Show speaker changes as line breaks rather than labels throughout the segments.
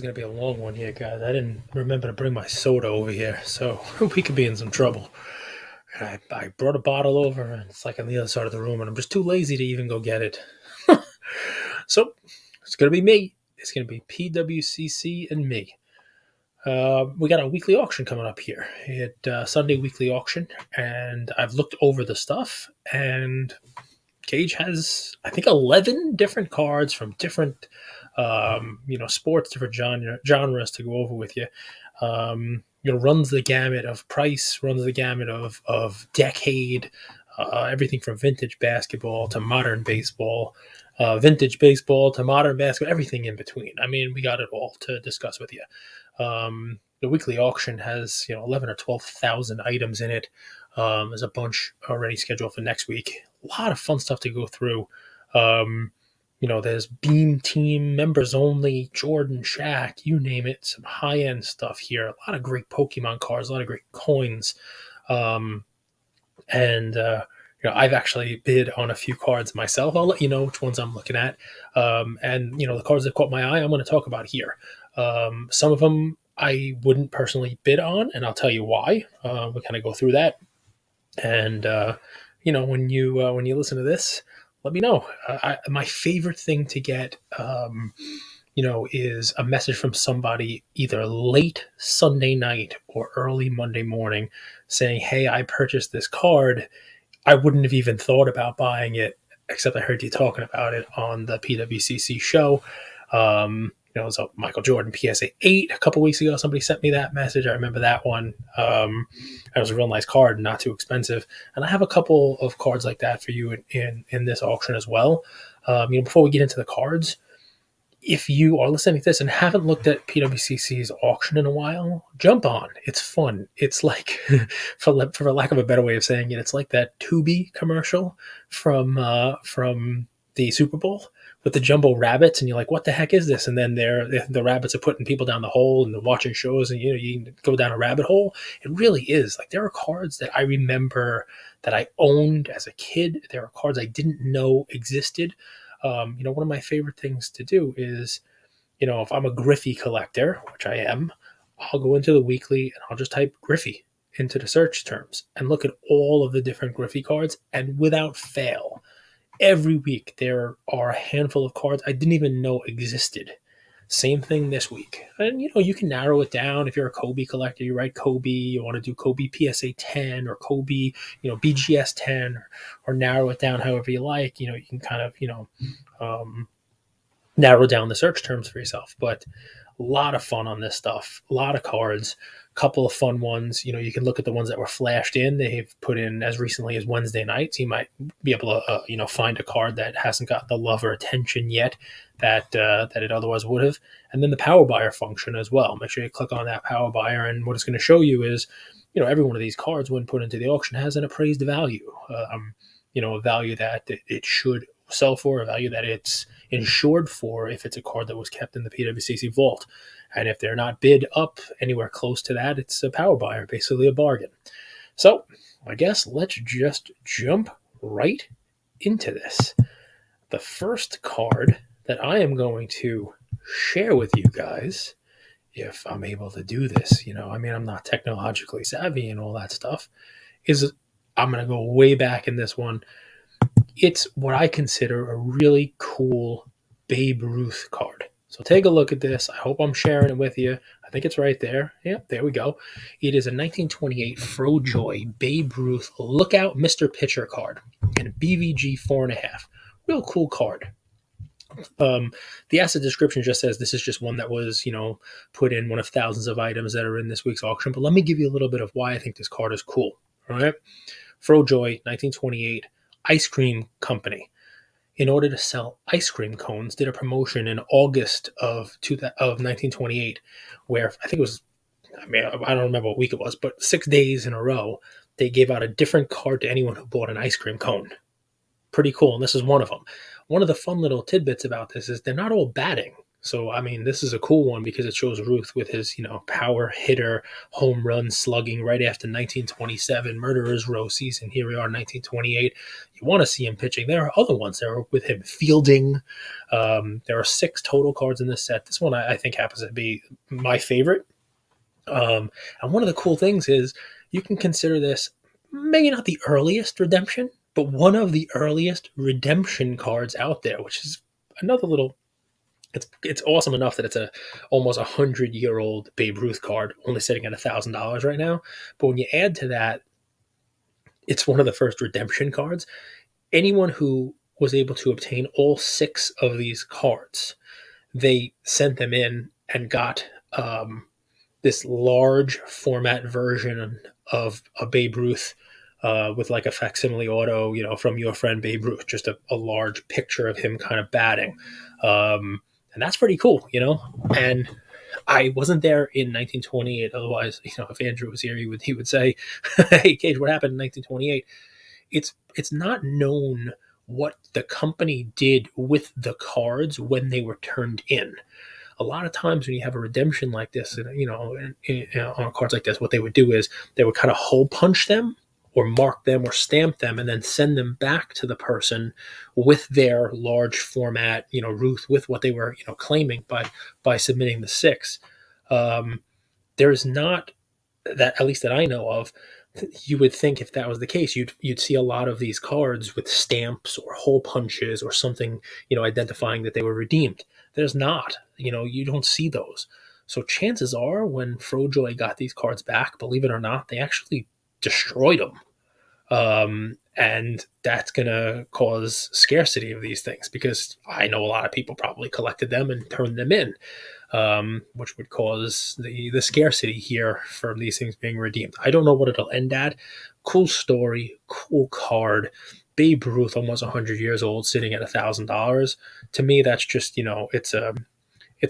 is going to be a long one here, guys. I didn't remember to bring my soda over here, so we could be in some trouble. I brought a bottle over, and it's like on the other side of the room, and I'm just too lazy to even go get it. So it's going to be me. It's going to be PWCC and me. We got a weekly auction coming up here. Sunday weekly auction, and I've looked over the stuff, and Cage has, I think, 11 different cards from different, sports, different genres to go over with you. Runs the gamut of price, runs the gamut of decade, everything from vintage basketball to modern baseball, vintage baseball to modern basketball, everything in between. I mean, we got it all to discuss with you. The weekly auction has 11 or 12,000 items in it. There's a bunch already scheduled for next week. A lot of fun stuff to go through. There's Beam Team, members only, Jordan, Shaq, you name it. Some high end stuff here. A lot of great Pokemon cards, a lot of great coins. I've actually bid on a few cards myself. I'll let you know which ones I'm looking at. The cards that caught my eye, I'm going to talk about here. Some of them I wouldn't personally bid on, and I'll tell you why. We kind of go through that. And, when you listen to this, let me know. My favorite thing to get, is a message from somebody either late Sunday night or early Monday morning saying, hey, I purchased this card. I wouldn't have even thought about buying it, except I heard you talking about it on the PWCC show. It was a Michael Jordan PSA 8 a couple weeks ago. Somebody sent me that message. I remember that one. It was a real nice card, not too expensive. And I have a couple of cards like that for you in this auction as well. Before we get into the cards, if you are listening to this and haven't looked at PWCC's auction in a while, jump on. It's fun. It's like, for lack of a better way of saying it, it's like that Tubi commercial from the Super Bowl with the jumbo rabbits, and you're like, what the heck is this? And then the rabbits are putting people down the hole, and they're watching shows, and you can go down a rabbit hole. It really is. Like, there are cards that I remember that I owned as a kid. There are cards I didn't know existed. One of my favorite things to do is, if I'm a Griffey collector, which I am, I'll go into the weekly and I'll just type Griffey into the search terms and look at all of the different Griffey cards. And without fail, every week there are a handful of cards I didn't even know existed. Same thing this week. And, you can narrow it down. If you're a Kobe collector, you write Kobe, you want to do Kobe PSA 10 or Kobe, BGS 10 or narrow it down however you like. You can kind of, narrow down the search terms for yourself. But a lot of fun on this stuff, a lot of cards, couple of fun ones. You can look at the ones that were flashed in. They've put in as recently as Wednesday night. So you might be able to, find a card that hasn't got the love or attention yet that it otherwise would have. And then the power buyer function as well. Make sure you click on that power buyer. And what it's going to show you is, every one of these cards when put into the auction has an appraised value, a value that it should sell for, a value that it's insured for if it's a card that was kept in the PWCC vault. And if they're not bid up anywhere close to that, it's a power buyer, basically a bargain. So I guess let's just jump right into this. The first card that I am going to share with you guys, if I'm able to do this, I'm not technologically savvy and all that stuff, is I'm going to go way back in this one. It's what I consider a really cool Babe Ruth card. So take a look at this. I hope I'm sharing it with you. I think it's right there. Yep, there we go. It is a 1928 Frojoy Babe Ruth Lookout Mr. Pitcher card in BVG 4.5. Real cool card. The asset description just says this is just one that was, put in one of thousands of items that are in this week's auction. But let me give you a little bit of why I think this card is cool. All right. Frojoy, 1928, ice cream company. In order to sell ice cream cones, did a promotion in August of 1928, where I think it was, I don't remember what week it was, but 6 days in a row, they gave out a different card to anyone who bought an ice cream cone. Pretty cool, and this is one of them. One of the fun little tidbits about this is they're not all batting. So, I mean, this is a cool one because it shows Ruth with his, power hitter, home run slugging right after 1927 Murderers Row season. Here we are, 1928. You want to see him pitching. There are other ones that are with him fielding. There are 6 total cards in this set. This one I think happens to be my favorite. And one of the cool things is you can consider this maybe not the earliest redemption, but one of the earliest redemption cards out there, which is another little. It's awesome enough that it's a almost 100-year-old Babe Ruth card, only sitting at $1,000 right now. But when you add to that, it's one of the first redemption cards. Anyone who was able to obtain all 6 of these cards, they sent them in and got this large format version of a Babe Ruth with like a facsimile auto, from your friend Babe Ruth, just a large picture of him kind of batting. And that's pretty cool. And I wasn't there in 1928. Otherwise, if Andrew was here, he would say, "Hey, Cage, what happened in 1928?" It's not known what the company did with the cards when they were turned in. A lot of times when you have a redemption like this, on cards like this, what they would do is they would kind of hole punch them or mark them or stamp them and then send them back to the person with their large format, Ruth, with what they were, claiming by submitting the 6. There's not that, at least that I know of. You would think if that was the case, you'd see a lot of these cards with stamps or hole punches or something, identifying that they were redeemed. There's not. You don't see those. So chances are when Frojoy got these cards back, believe it or not, they actually destroyed them. And that's going to cause scarcity of these things because I know a lot of people probably collected them and turned them in, which would cause the scarcity here from these things being redeemed. I don't know what it'll end at. Cool story, cool card. Babe Ruth, almost 100 years old, sitting at $1,000. To me, that's just, it's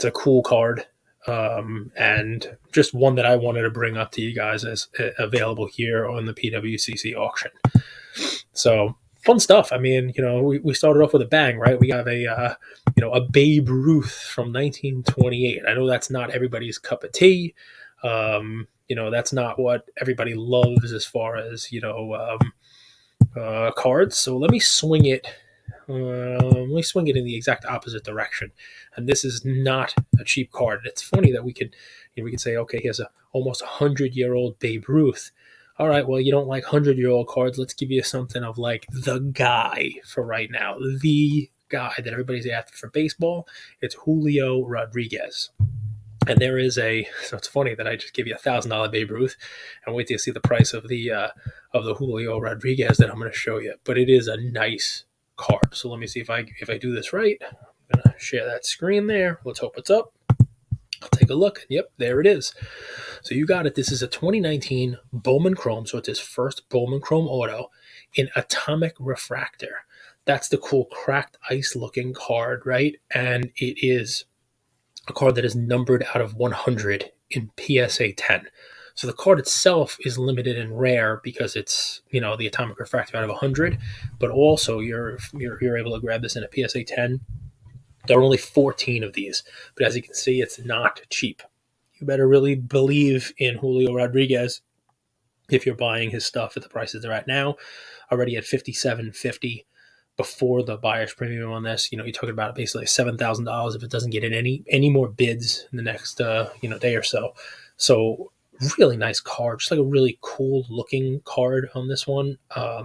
a cool card. And just one that I wanted to bring up to you guys as available here on the PWCC auction. So fun stuff. I mean, we started off with a bang, right? We have a Babe Ruth from 1928. I know that's not everybody's cup of tea. That's not what everybody loves as far as, cards. So let me swing it. Let me swing it in the exact opposite direction. And this is not a cheap card. It's funny that we could say, okay, here's a almost 100-year-old Babe Ruth. All right, well, you don't like 100-year-old cards. Let's give you something of like the guy for right now. The guy that everybody's after for baseball. It's Julio Rodriguez. And there is so it's funny that I just give you $1,000 Babe Ruth and wait till you see the price of the Julio Rodriguez that I'm going to show you. But it is a nice card. So let me see if I do this right. I'm going to share that screen there. Let's hope it's up. I'll take a look. Yep, there it is. So you got it. This is a 2019 Bowman Chrome. So it's his first Bowman Chrome auto in atomic refractor. That's the cool cracked ice looking card, right? And it is a card that is numbered out of 100 in PSA 10. So the card itself is limited and rare because it's, the atomic refractor out of 100, but also you're able to grab this in a PSA 10. There are only 14 of these, but as you can see, it's not cheap. You better really believe in Julio Rodriguez if you're buying his stuff at the prices they're at now, already at $57.50 before the buyer's premium on this. You're talking about basically $7,000 if it doesn't get in any more bids in the next day or so. So really nice card, just like a really cool looking card on this one. I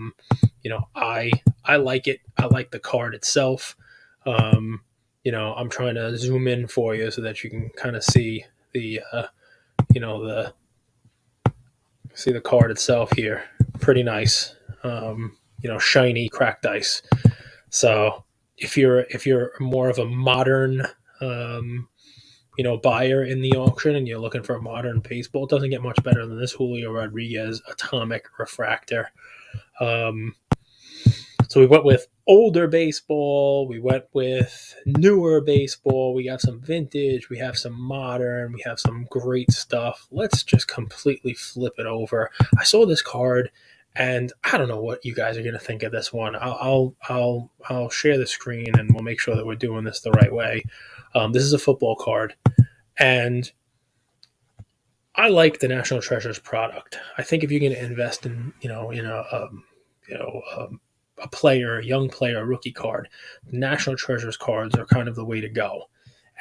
like it. I like the card itself. I'm trying to zoom in for you so that you can kind of see the card itself here. Pretty nice. Shiny cracked ice. So if you're more of a modern buyer in the auction and you're looking for a modern baseball, it doesn't get much better than this Julio Rodriguez atomic refractor. So we went with older baseball, we went with newer baseball, we got some vintage, we have some modern, we have some great stuff. Let's just completely flip it over. I saw this card And I don't know what you guys are going to think of this one. I'll share the screen and we'll make sure that we're doing this the right way. This is a football card, and I like the National Treasures product. I think if you're going to invest in, you know, a player, a young player, a rookie card, the National Treasures cards are kind of the way to go.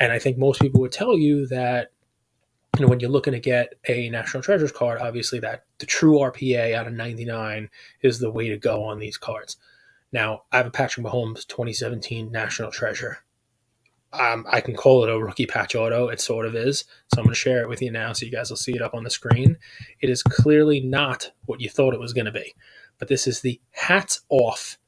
And I think most people would tell you that, when you're looking to get a National Treasures card, obviously that the true RPA out of 99 is the way to go on these cards. Now, I have a Patrick Mahomes 2017 National Treasure. I can call it a rookie patch auto. It sort of is. So I'm going to share it with you now so you guys will see it up on the screen. It is clearly not what you thought it was going to be. But this is the hats off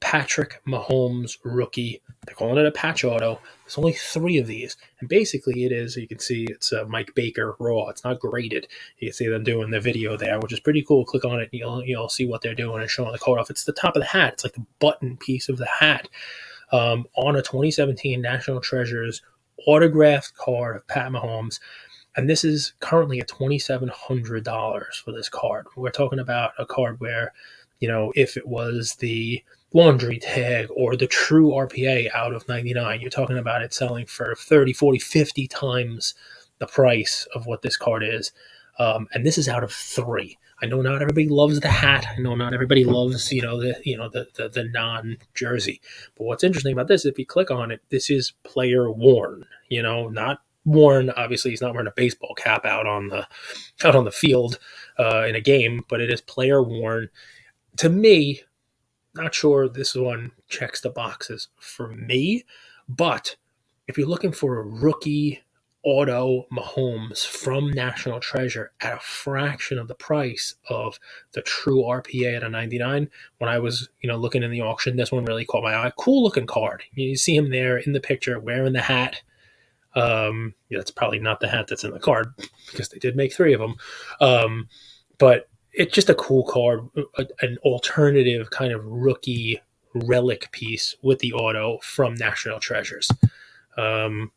Patrick Mahomes rookie. They're calling it a patch auto. There's only 3 of these. And basically it is, you can see it's a Mike Baker raw. It's not graded. You can see them doing the video there, which is pretty cool. Click on it and you'll see what they're doing and showing the card off. It's the top of the hat. It's like the button piece of the hat. On a 2017 National Treasures autographed card of Pat Mahomes. And this is currently at $2,700 for this card. We're talking about a card where, if it was the laundry tag or the true RPA out of 99, you're talking about it selling for 30, 40, 50 times the price of what this card is. And this is out of 3. I know not everybody loves the hat. I know not everybody loves, the non-jersey. But what's interesting about this, if you click on it, this is player worn. Not worn. Obviously, he's not wearing a baseball cap out on the field in a game, but it is player worn. To me, not sure this one checks the boxes for me, but if you're looking for a rookie auto Mahomes from National Treasure at a fraction of the price of the true RPA at a 99, when I was looking in the auction, this one really caught my eye. Cool looking card. You see him there in the picture wearing the hat. That's probably not the hat that's in the card because they did make 3 of them. But it's just a cool card, an alternative kind of rookie relic piece with the auto from National Treasures. That's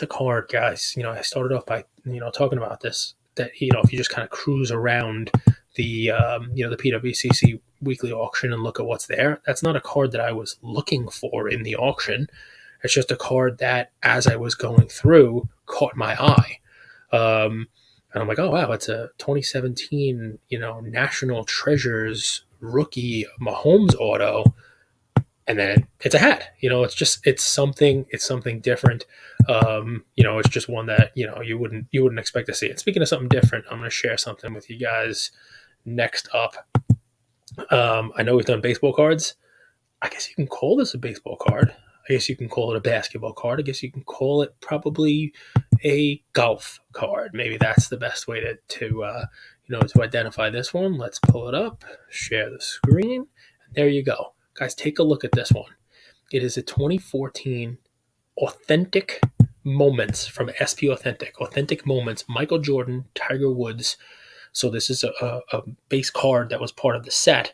a card, guys. I started off by, talking about this, that, if you just kind of cruise around the PWCC weekly auction and look at what's there, that's not a card that I was looking for in the auction. It's just a card that, as I was going through, caught my eye. And I'm like, oh, wow, it's a 2017, National Treasures rookie Mahomes auto. And then it's a hat. It's something different. It's just one that, you wouldn't expect to see. And speaking of something different, I'm going to share something with you guys next up. I know we've done baseball cards. I guess you can call this a baseball card. I guess you can call it a basketball card. I guess you can call it probably a golf card. Maybe that's the best way to identify this one. Let's pull it up, share the screen. And there you go. Guys, take a look at this one. It is a 2014 Authentic Moments from SP Authentic. Authentic Moments, Michael Jordan, Tiger Woods. So this is a base card that was part of the set.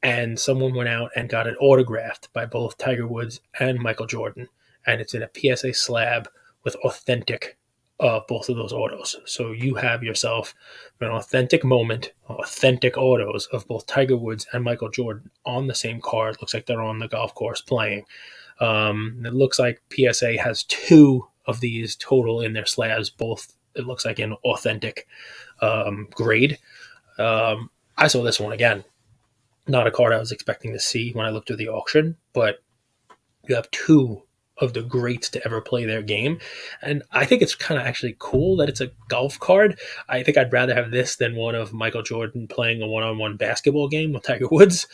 And someone went out and got it autographed by both Tiger Woods and Michael Jordan. And it's in a PSA slab with authentic both of those autos. So you have yourself an authentic moment, authentic autos of both Tiger Woods and Michael Jordan on the same card. Looks like they're on the golf course playing. It looks like PSA has 2 of these total in their slabs, both, it looks like, in authentic grade. I saw this one again. Not a card I was expecting to see when I looked through the auction, but you have 2 of the greats to ever play their game. And I think it's kind of actually cool that it's a golf card. I think I'd rather have this than one of Michael Jordan playing a one-on-one basketball game with Tiger Woods.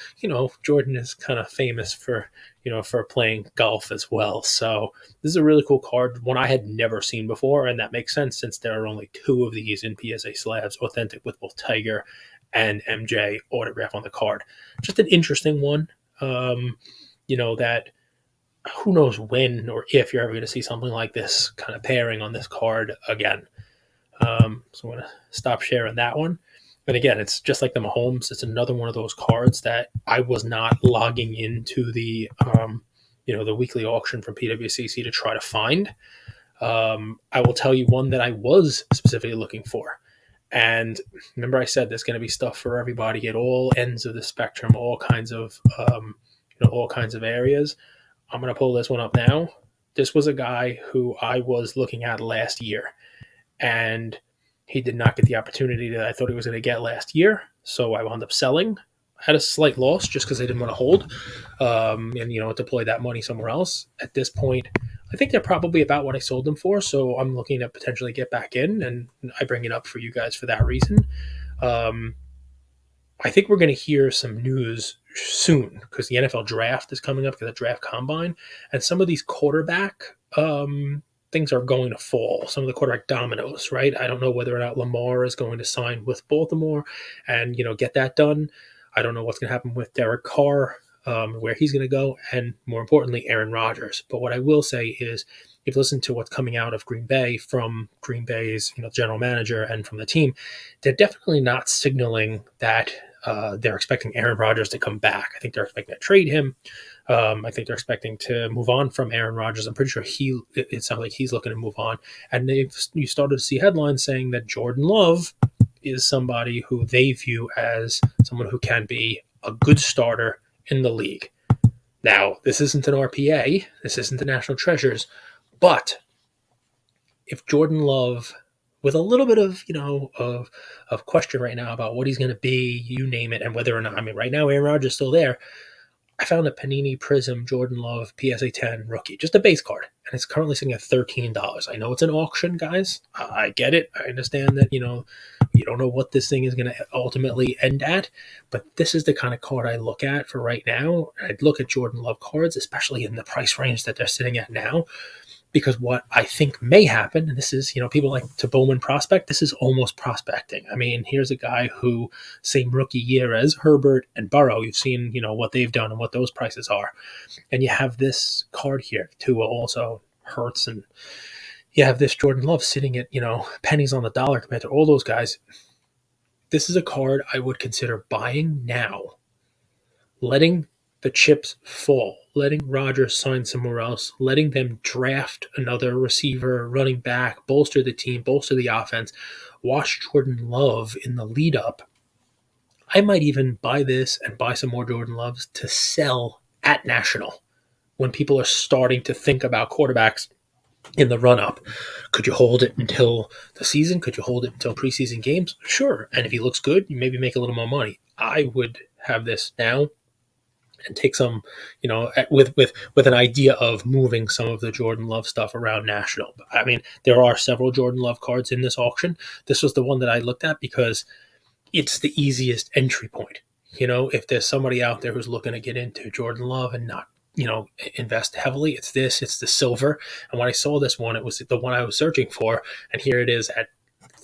Jordan is kind of famous for playing golf as well. So this is a really cool card, one I had never seen before. And that makes sense since there are only 2 of these in PSA slabs, authentic, with both Tiger and MJ autograph on the card. Just an interesting one, that who knows when or if you're ever going to see something like this kind of pairing on this card again. So I'm going to stop sharing that one. And again, it's just like the Mahomes. It's another one of those cards that I was not logging into the weekly auction from PWCC to try to find. I will tell you one that I was specifically looking for. And remember, I said there's going to be stuff for everybody at all ends of the spectrum, all kinds of areas. I'm going to pull this one up now. This was a guy who I was looking at last year, and he did not get the opportunity that I thought he was going to get last year. So I wound up selling. I had a slight loss just because I didn't want to hold, and deploy that money somewhere else. At this point, I think they're probably about what I sold them for. So I'm looking to potentially get back in, and I bring it up for you guys for that reason. Um, I think we're going to hear some news soon because the NFL draft is coming up, because the draft combine, and some of these quarterback things are going to fall. Some of the quarterback dominoes, right? I don't know whether or not Lamar is going to sign with Baltimore and get that done. I don't know what's going to happen with Derek Carr, where he's going to go, and more importantly, Aaron Rodgers. But what I will say is, if you listen to what's coming out of Green Bay from Green Bay's general manager and from the team, they're definitely not signaling that they're expecting Aaron Rodgers to come back. I think they're expecting to trade him. I think they're expecting to move on from Aaron Rodgers. I'm pretty sure it sounds like he's looking to move on. And you started to see headlines saying that Jordan Love is somebody who they view as someone who can be a good starter in the league. Now, this isn't an RPA. This isn't the National Treasures. But if Jordan Love, with a little bit of question right now about what he's going to be, you name it, and whether or not, right now Aaron Rodgers is still there. I found a Panini Prism Jordan Love PSA 10 rookie, just a base card, and it's currently sitting at $13. I know it's an auction, guys. I get it. I understand that, you don't know what this thing is going to ultimately end at, but this is the kind of card I look at for right now. I'd look at Jordan Love cards, especially in the price range that they're sitting at now, because what I think may happen, and this is, people like to Bowman prospect, this is almost prospecting. Here's a guy who, same rookie year as Herbert and Burrow, you've seen, what they've done and what those prices are. And you have this card here, too, also Hurts, and you have this Jordan Love sitting at, pennies on the dollar compared to all those guys. This is a card I would consider buying now, letting the chips fall, letting Rodgers sign somewhere else, letting them draft another receiver, running back, bolster the team, bolster the offense, watch Jordan Love in the lead up. I might even buy this and buy some more Jordan Loves to sell at National when people are starting to think about quarterbacks in the run up. Could you hold it until the season? Could you hold it until preseason games? Sure. And if he looks good, you maybe make a little more money. I would have this now and take some, with an idea of moving some of the Jordan Love stuff around National. There are several Jordan Love cards in this auction. This was the one that I looked at because it's the easiest entry point. If there's somebody out there who's looking to get into Jordan Love and not, invest heavily, it's the silver. And when I saw this one, it was the one I was searching for. And here it is at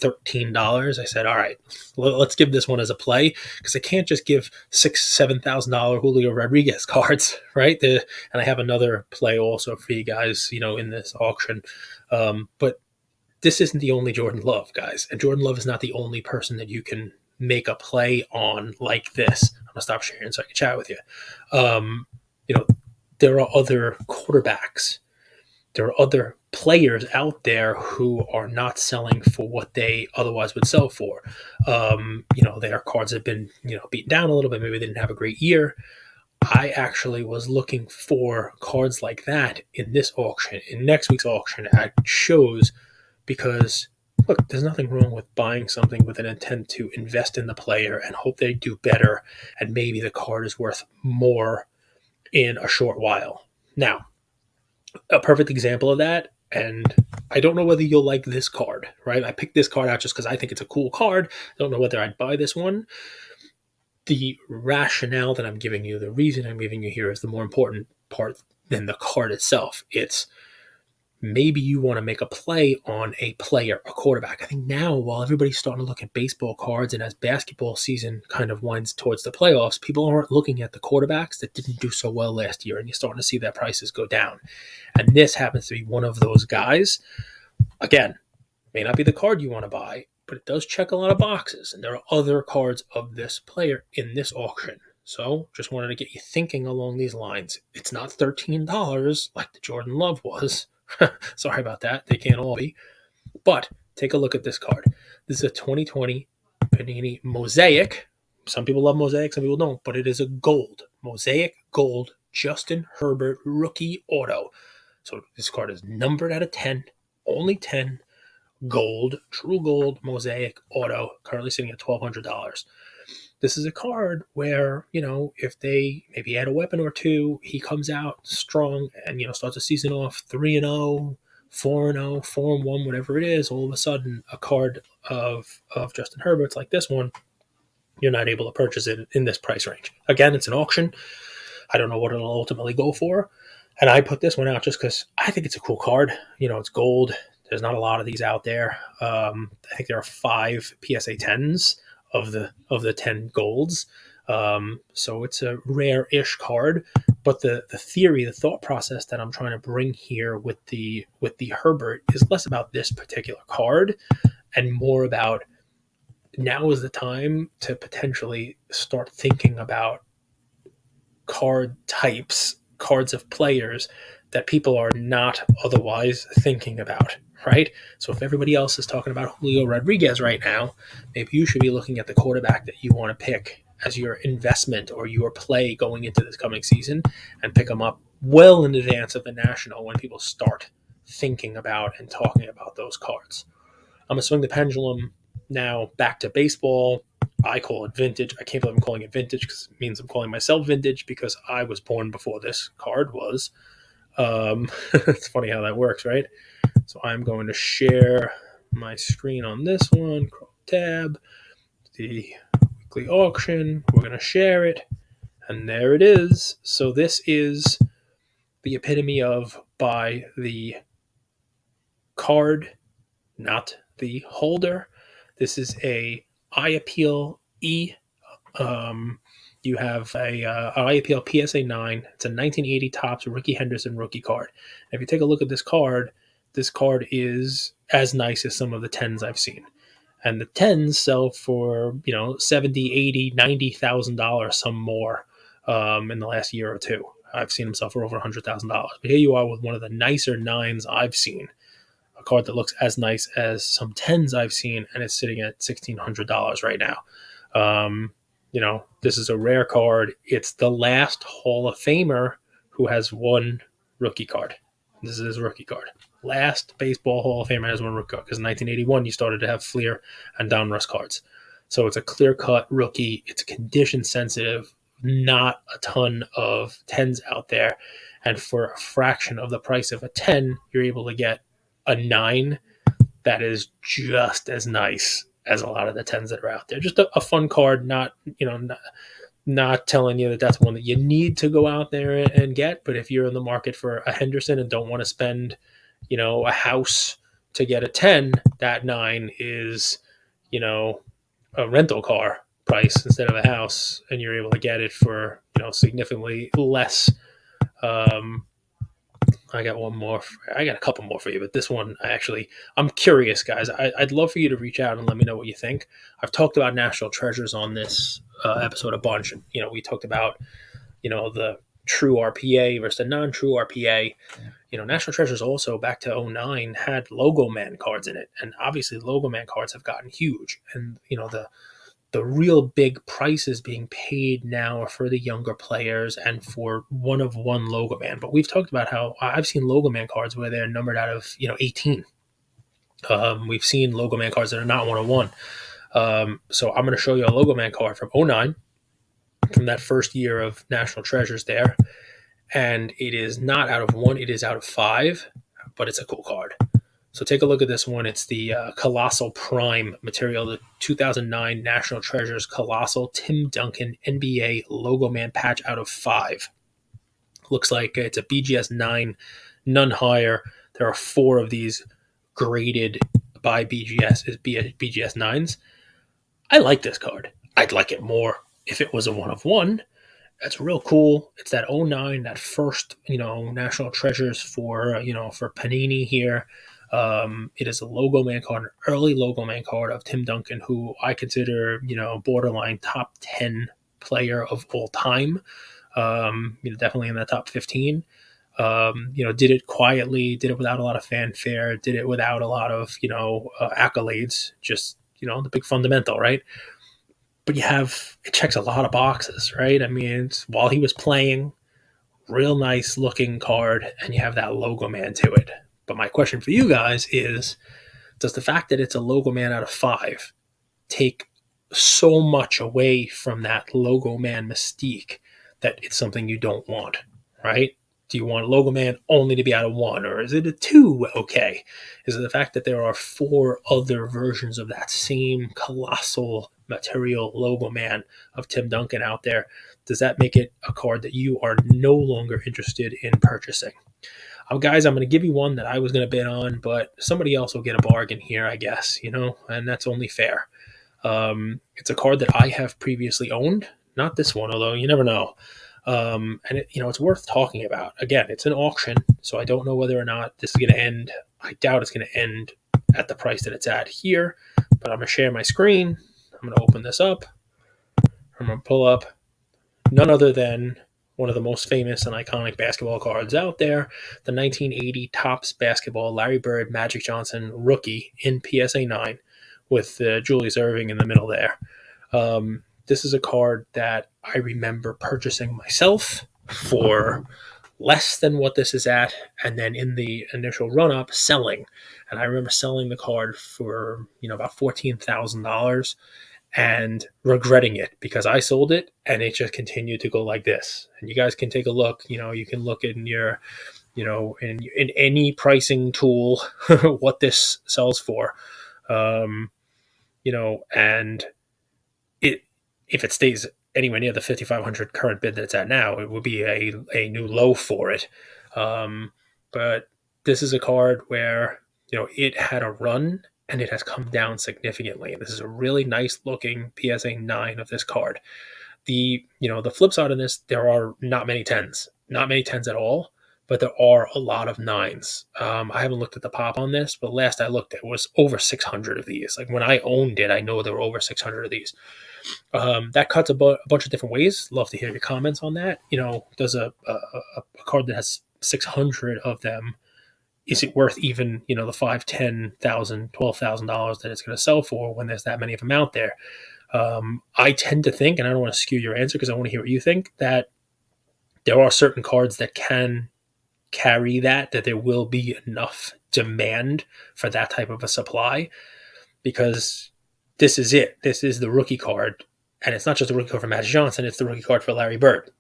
$13. I said, all right, let's give this one as a play, because I can't just give $7,000 Julio Rodriguez cards, right? And I have another play also for you guys, in this auction. But this isn't the only Jordan Love, guys. And Jordan Love is not the only person that you can make a play on like this. I'm gonna stop sharing so I can chat with you. There are other quarterbacks. There are other players out there who are not selling for what they otherwise would sell for. Their cards have been, beaten down a little bit. Maybe they didn't have a great year. I actually was looking for cards like that in this auction, in next week's auction at shows, because look, there's nothing wrong with buying something with an intent to invest in the player and hope they do better, and maybe the card is worth more in a short while. Now, a perfect example of that, and I don't know whether you'll like this card, right? I picked this card out just because I think it's a cool card. I don't know whether I'd buy this one. The rationale that I'm giving you, the reason I'm giving you here, is the more important part than the card itself. It's maybe you want to make a play on a player, a quarterback. I think now, while everybody's starting to look at baseball cards, and as basketball season kind of winds towards the playoffs, people aren't looking at the quarterbacks that didn't do so well last year, and you're starting to see their prices go down. And this happens to be one of those guys. Again, may not be the card you want to buy, but it does check a lot of boxes, and there are other cards of this player in this auction. So just wanted to get you thinking along these lines. It's not $13 like the Jordan Love was. Sorry about that. They can't all be. But take a look at this card. This is a 2020 Panini Mosaic. Some people love Mosaic, some people don't, but it is a gold. Mosaic gold Justin Herbert rookie auto. So this card is numbered out of 10, only 10, gold, true gold, Mosaic auto, currently sitting at $1,200. This is a card where, if they maybe add a weapon or two, he comes out strong and, starts the season off 3-0, 4-0, 4-1, whatever it is. All of a sudden, a card of Justin Herbert's like this one, you're not able to purchase it in this price range. Again, it's an auction. I don't know what it'll ultimately go for. And I put this one out just because I think it's a cool card. It's gold. There's not a lot of these out there. I think there are 5 PSA 10s of the 10 golds. So it's a rare-ish card. But the theory, the thought process that I'm trying to bring here with the Herbert is less about this particular card and more about now is the time to potentially start thinking about card types, cards of players that people are not otherwise thinking about, right? So if everybody else is talking about Julio Rodriguez right now, maybe you should be looking at the quarterback that you want to pick as your investment or your play going into this coming season and pick them up well in advance of the National when people start thinking about and talking about those cards. I'm going to swing the pendulum now back to baseball. I call it vintage. I can't believe I'm calling it vintage because it means I'm calling myself vintage because I was born before this card was. It's funny how that works, right? So I'm going to share my screen on this one, Chrome tab, the weekly auction. We're going to share it, and there it is. So this is the epitome of buy the card, not the holder. This is a Eye Appeal E. You have a Eye Appeal PSA 9. It's a 1980 Topps Ricky Henderson rookie card. And if you take a look at this card is as nice as some of the 10s I've seen. And the 10s sell for, $70, $80, $90,000, some more in the last year or two. I've seen them sell for over $100,000. But here you are with one of the nicer 9s I've seen. A card that looks as nice as some 10s I've seen, and it's sitting at $1,600 right now. This is a rare card. It's the last Hall of Famer who has one rookie card. This is his rookie card. Last baseball Hall of Famer has one rookie card because in 1981 you started to have Fleer and Donruss cards. So it's a clear-cut rookie. It's condition sensitive. Not a ton of 10s out there. And for a fraction of the price of a 10, you're able to get a 9 that is just as nice as a lot of the 10s that are out there. Just a fun card, not telling you that that's one that you need to go out there and get. But if you're in the market for a Henderson and don't want to spend, a house to get a 10, that 9 is, a rental car price instead of a house, and you're able to get it for, significantly less. I got one more. I got a couple more for you, but this one, I'm curious, guys. I'd love for you to reach out and let me know what you think. I've talked about National Treasures on this episode a bunch. And, we talked about, the true RPA versus the non-true RPA. National Treasures also back to 2009 had Logo Man cards in it. And obviously Logo Man cards have gotten huge. And, the real big prices being paid now are for the younger players and for one-of-one Logo Man. But we've talked about how I've seen Logo Man cards where they're numbered out of 18. We've seen Logo Man cards that are not one-of-one. So I'm going to show you a Logo Man card from 2009, from that first year of National Treasures there. And it is not out of 1, it is out of 5, but it's a cool card. So take a look at this one. It's the Colossal Prime material, the 2009 National Treasures Colossal Tim Duncan NBA Logo Man patch out of 5. Looks like it's a BGS 9, none higher. There are 4 of these graded by BGS as BGS 9s. I like this card. I'd like it more if it was a one-of-one. That's real cool. It's that 2009, that first, National Treasures for Panini here. It is a Logo Man card, an early Logo Man card of Tim Duncan, who I consider, borderline top 10 player of all time. Definitely in the top 15. Did it quietly, did it without a lot of fanfare, did it without a lot of, accolades, just, the big fundamental, right? But it checks a lot of boxes, right? I mean, while he was playing, real nice looking card, and you have that logo man to it. But my question for you guys is, does the fact that it's a logo man out of 5 take so much away from that logo man mystique that it's something you don't want, right? Do you want Logo Man only to be out of 1, or is it a 2 okay? Is it the fact that there are 4 other versions of that same colossal material Logo Man of Tim Duncan out there? Does that make it a card that you are no longer interested in purchasing? Guys, I'm going to give you one that I was going to bid on, but somebody else will get a bargain here, I guess, and that's only fair. It's a card that I have previously owned, not this one, although you never know. And it's worth talking about. Again, it's an auction, so I don't know whether or not this is going to end. I doubt it's going to end at the price that it's at here, but I'm going to share my screen. I'm going to open this up. I'm going to pull up none other than one of the most famous and iconic basketball cards out there, the 1980 Topps Basketball Larry Bird Magic Johnson rookie in PSA 9 with Julius Erving in the middle there. This is a card that I remember purchasing myself for less than what this is at, and then in the initial run-up, selling. And I remember selling the card for about $14,000 and regretting it because I sold it and it just continued to go like this. And you guys can take a look. You can look in your, in any pricing tool what this sells for. And if it stays anywhere near the 5,500 current bid that it's at now, it would be a new low for it. But this is a card where it had a run and it has come down significantly. This is a really nice looking PSA 9 of this card. The flip side of this, there are not many 10s at all, but there are a lot of 9s. I haven't looked at the pop on this, but last I looked, it was over 600 of these. Like when I owned it, I know there were over 600 of these. That cuts a bunch of different ways. Love to hear your comments on that. Does a card that has 600 of them, is it worth even the $5,000, $10,000, $12,000 that it's going to sell for when there's that many of them out there? I tend to think, and I don't want to skew your answer because I want to hear what you think, that there are certain cards that can carry that there will be enough demand for that type of a supply, because this is it. This is the rookie card, and it's not just a rookie card for Magic Johnson, it's the rookie card for Larry Bird.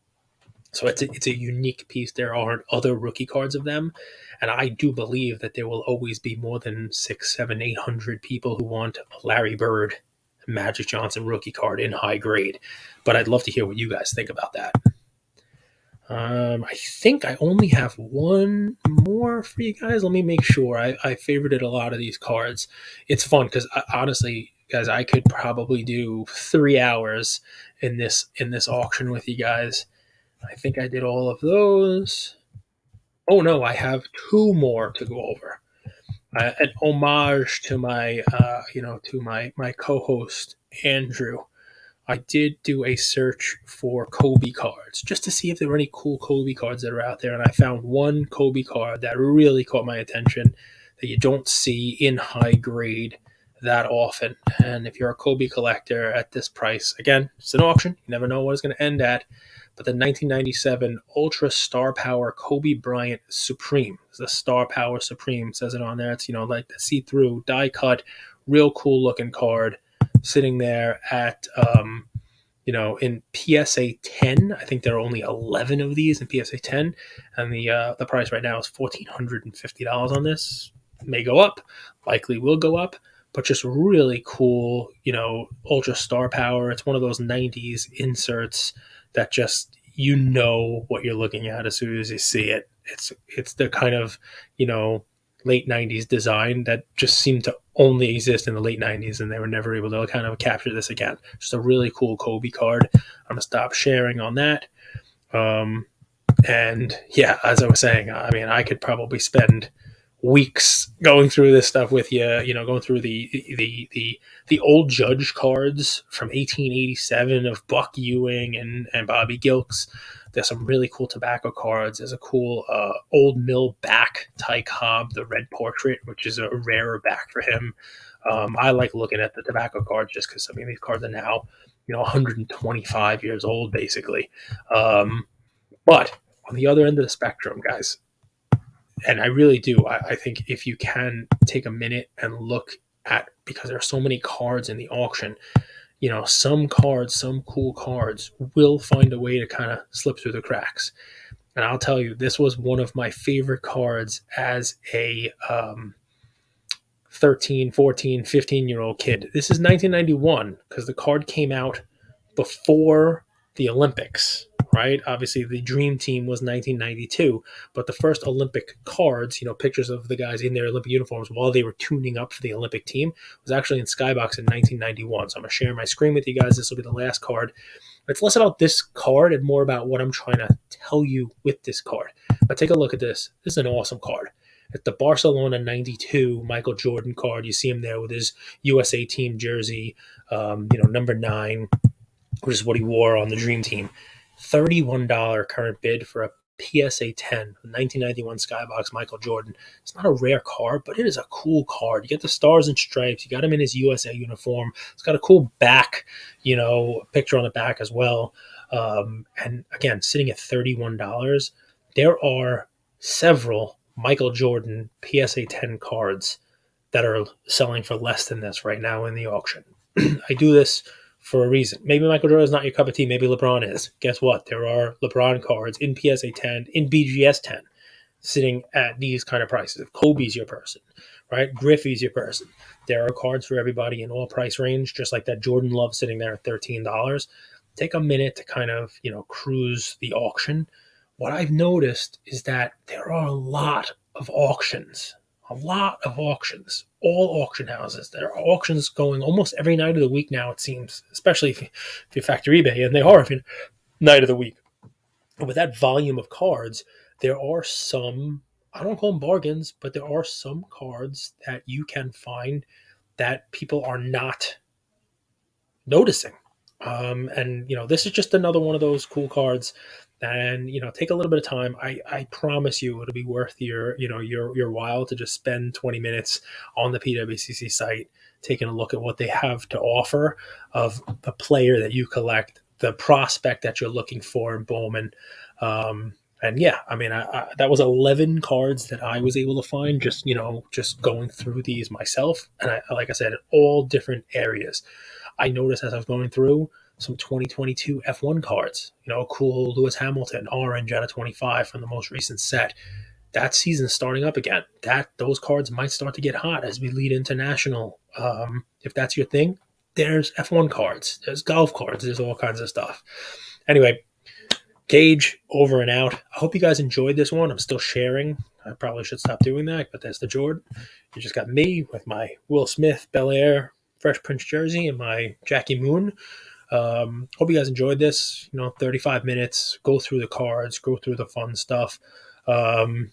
So it's a unique piece. There aren't other rookie cards of them, and I do believe that there will always be more than 600, 700, 800 people who want a Larry Bird Magic Johnson rookie card in high grade. But I'd love to hear what you guys think about that. I think I only have one more for you guys. Let me make sure. I favorited a lot of these cards. It's fun because honestly, guys, I could probably do 3 hours in this auction with you guys. I think I did all of those. Oh no, I have 2 more to go over. An homage to my, my co-host Andrew. I did do a search for Kobe cards just to see if there were any cool Kobe cards that are out there, and I found one Kobe card that really caught my attention that you don't see in high grade that often. And if you're a Kobe collector at this price, again, it's an auction. You never know what it's going to end at. But the 1997 Ultra Star Power Kobe Bryant Supreme. The Star Power Supreme says it on there. It's, like the see-through, die-cut, real cool looking card sitting there at, in PSA 10. I think there are only 11 of these in PSA 10. And the price right now is $1,450 on this. May go up, likely will go up. But just really cool, Ultra Star Power. It's one of those 90s inserts that just, what you're looking at as soon as you see it. It's the kind of, late 90s design that just seemed to only exist in the late 90s, and they were never able to kind of capture this again. Just a really cool Kobe card. I'm going to stop sharing on that. And yeah, as I was saying, I mean, I could probably spend weeks going through this stuff with you, going through the old Judge cards from 1887 of Buck Ewing and Bobby Gilks. There's some really cool tobacco cards. There's a cool old mill back Ty Cobb, the red portrait, which is a rarer back for him. I like looking at the tobacco cards just because these cards are now, 125 years old, basically. But on the other end of the spectrum, guys, and I really do, I think if you can take a minute and look at, because there are so many cards in the auction, some cards, some cool cards will find a way to kind of slip through the cracks. And I'll tell you, this was one of my favorite cards as a 13, 14, 15-year-old kid. This is 1991 because the card came out before the Olympics, right? Obviously, the Dream Team was 1992, but the first Olympic cards, pictures of the guys in their Olympic uniforms while they were tuning up for the Olympic team, was actually in Skybox in 1991. So I'm going to share my screen with you guys. This will be the last card. It's less about this card and more about what I'm trying to tell you with this card. But take a look at this. This is an awesome card. It's the Barcelona 92 Michael Jordan card. You see him there with his USA team jersey, number 9, which is what he wore on the Dream Team. $31 current bid for a PSA 10, 1991 Skybox Michael Jordan. It's not a rare card, but it is a cool card. You get the stars and stripes. You got him in his USA uniform. It's got a cool back, picture on the back as well. And again, sitting at $31, there are several Michael Jordan PSA 10 cards that are selling for less than this right now in the auction. I do this for a reason. Maybe Michael Jordan is not your cup of tea. Maybe LeBron is. Guess what? There are LeBron cards in PSA 10, in BGS 10, sitting at these kind of prices. If Kobe's your person, right? Griffey's your person. There are cards for everybody in all price range, just like that Jordan Love sitting there at $13. Take a minute to kind of, cruise the auction. What I've noticed is that there are a lot of auctions, all auction houses. There are auctions going almost every night of the week now, it seems, especially if you factor eBay, and they are every night of the week. And with that volume of cards, there are some, I don't call them bargains, but there are some cards that you can find that people are not noticing. And this is just another one of those cool cards. And take a little bit of time. I promise you it'll be worth your while to just spend 20 minutes on the PWCC site taking a look at what they have to offer of the player that you collect, the prospect that you're looking for in Bowman. And yeah, that was 11 cards that I was able to find just going through these myself. And like I said, all different areas. I noticed as I was going through some 2022 F1 cards, cool Lewis Hamilton orange out of 25 from the most recent set. That season's starting up again. Those cards might start to get hot as we lead into national. If that's your thing, there's F1 cards, there's golf cards, there's all kinds of stuff. Anyway, Gage over and out. I hope you guys enjoyed this one. I'm still sharing. I probably should stop doing that, but that's the Jordan. You just got me with my Will Smith Bel Air Fresh Prince jersey and my Jackie Moon. Hope you guys enjoyed this. 35 minutes. Go through the cards, go through the fun stuff, and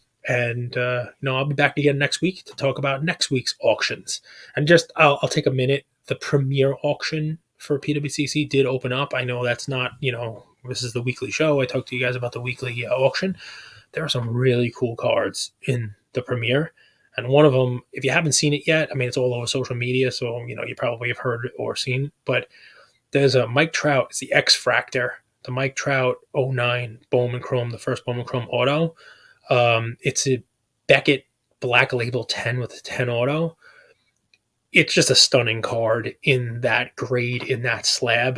I'll be back again next week to talk about next week's auctions. And I'll take a minute. The premier auction for PWCC did open up. I know that's not this is the weekly show. I talked to you guys about the weekly auction. There are some really cool cards in the premier. And one of them, if you haven't seen it yet, it's all over social media, so you probably have heard or seen. But there's a Mike Trout. It's the X Fractor, the Mike Trout 09 Bowman Chrome, the first Bowman Chrome auto. It's a Beckett Black Label 10 with a 10 auto. It's just a stunning card in that grade, in that slab.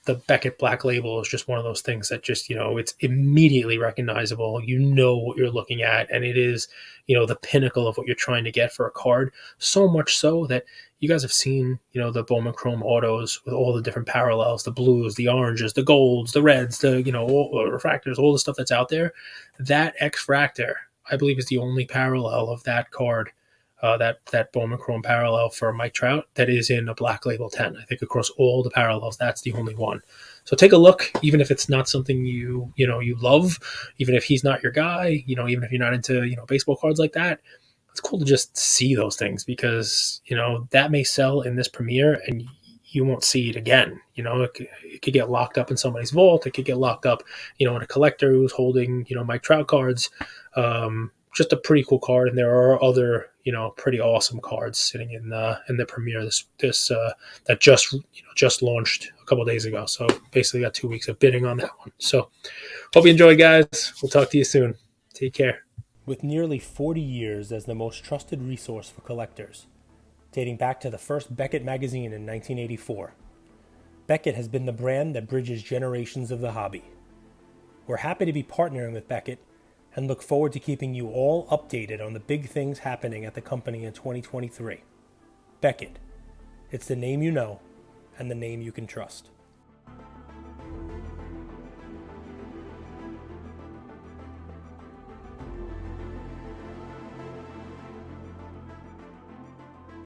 The Beckett Black Label is just one of those things that just, it's immediately recognizable. You know what you're looking at, and it is, the pinnacle of what you're trying to get for a card. So much so that you guys have seen, the Bowman Chrome autos with all the different parallels, the blues, the oranges, the golds, the reds, the, all refractors, all the stuff that's out there. That X Fractor, I believe, is the only parallel of that card. That Bowman Chrome parallel for Mike Trout that is in a Black Label 10. I think across all the parallels, that's the only one. So take a look, even if it's not something you love, even if he's not your guy, even if you're not into, baseball cards like that. It's cool to just see those things because, that may sell in this premiere and you won't see it again. It could get locked up in somebody's vault. It could get locked up, in a collector who's holding, Mike Trout cards. Just a pretty cool card, and there are other, pretty awesome cards sitting in the premiere this that just launched a couple days ago. So basically, got 2 weeks of bidding on that one. So hope you enjoy, guys. We'll talk to you soon. Take care.
With nearly 40 years as the most trusted resource for collectors, dating back to the first Beckett magazine in 1984, Beckett has been the brand that bridges generations of the hobby. We're happy to be partnering with Beckett and look forward to keeping you all updated on the big things happening at the company in 2023. Beckett. It's the name you know and the name you can trust.